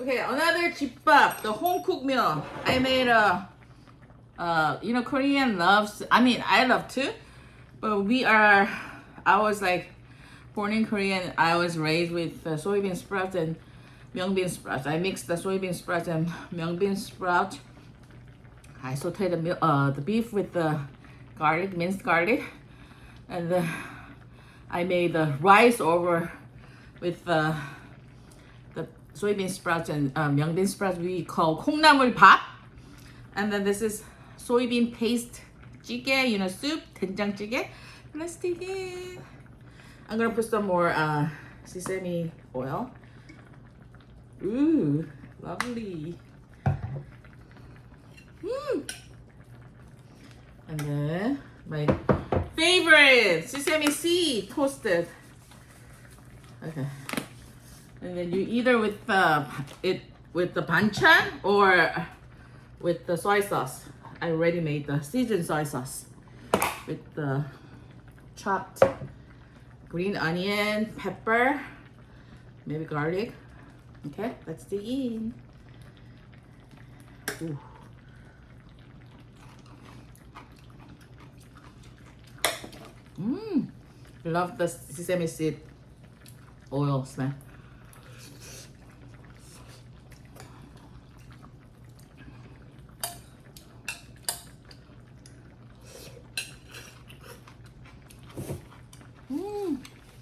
Okay, another jjigae, the home cooked meal. I made a, Korean loves. I mean, I love too, but I was like born in Korea and I was raised with soybean sprouts and Myung bean sprouts. I mixed the soybean sprouts and Myung bean sprout. I sauteed the beef with the garlic, minced garlic, and I made the rice over with the soybean sprouts and Myung bean sprouts we call 콩나물 밥. And then this is soybean paste jjigae, soup, daenjang jjigae. Let's dig in. I'm gonna put some more sesame oil. Ooh, lovely. And then my favorite sesame seed toasted. Okay. And then you either with with the banchan or with the soy sauce. I already made the seasoned soy sauce with the chopped green onion, pepper, maybe garlic. Okay, let's dig in. Ooh. Love the sesame seed oil smell.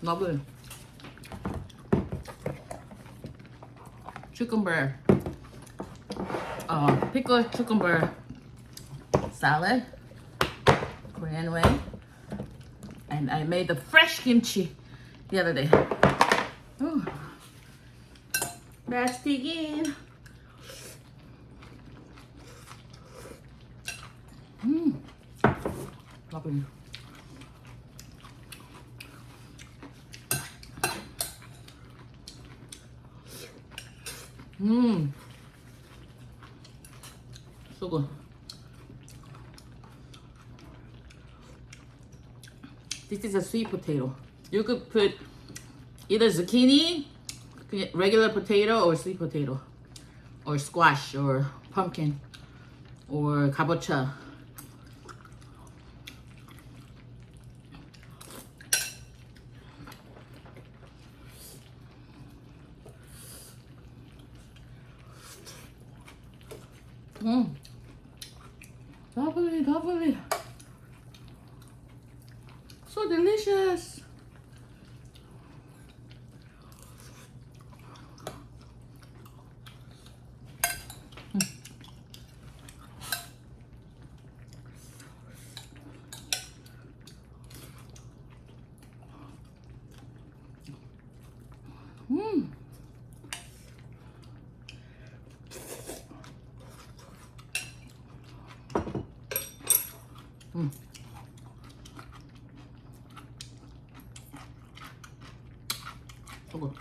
Lovely. Cucumber, pickled cucumber salad, Korean way. And I made the fresh kimchi the other day. Ooh. Let's dig in. Lovely. So good. This is a sweet potato. You could put either zucchini, regular potato, or sweet potato, or squash, or pumpkin, or kabocha. Lovely, lovely. So delicious. So good.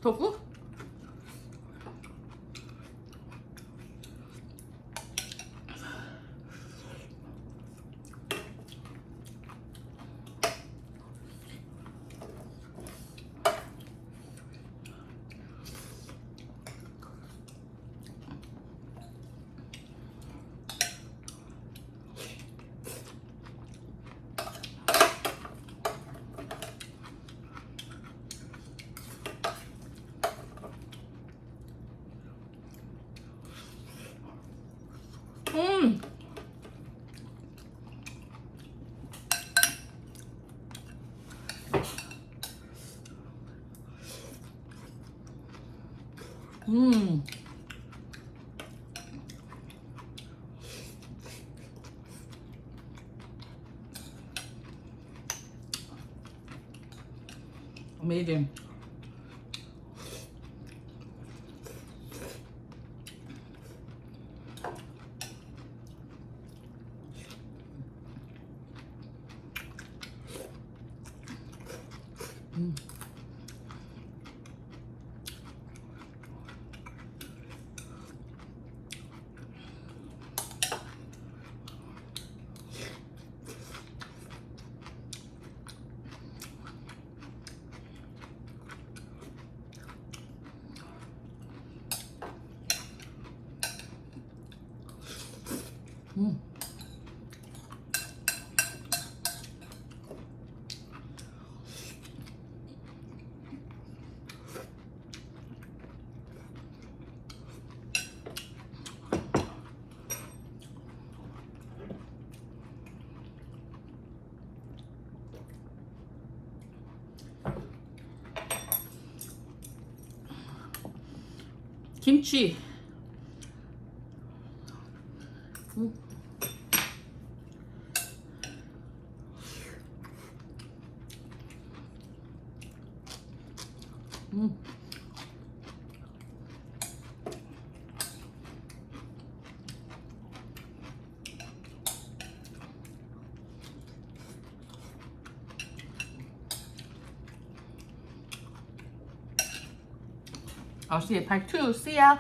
tofu. 음. amazing. 김치. I'll see you part 2. See ya.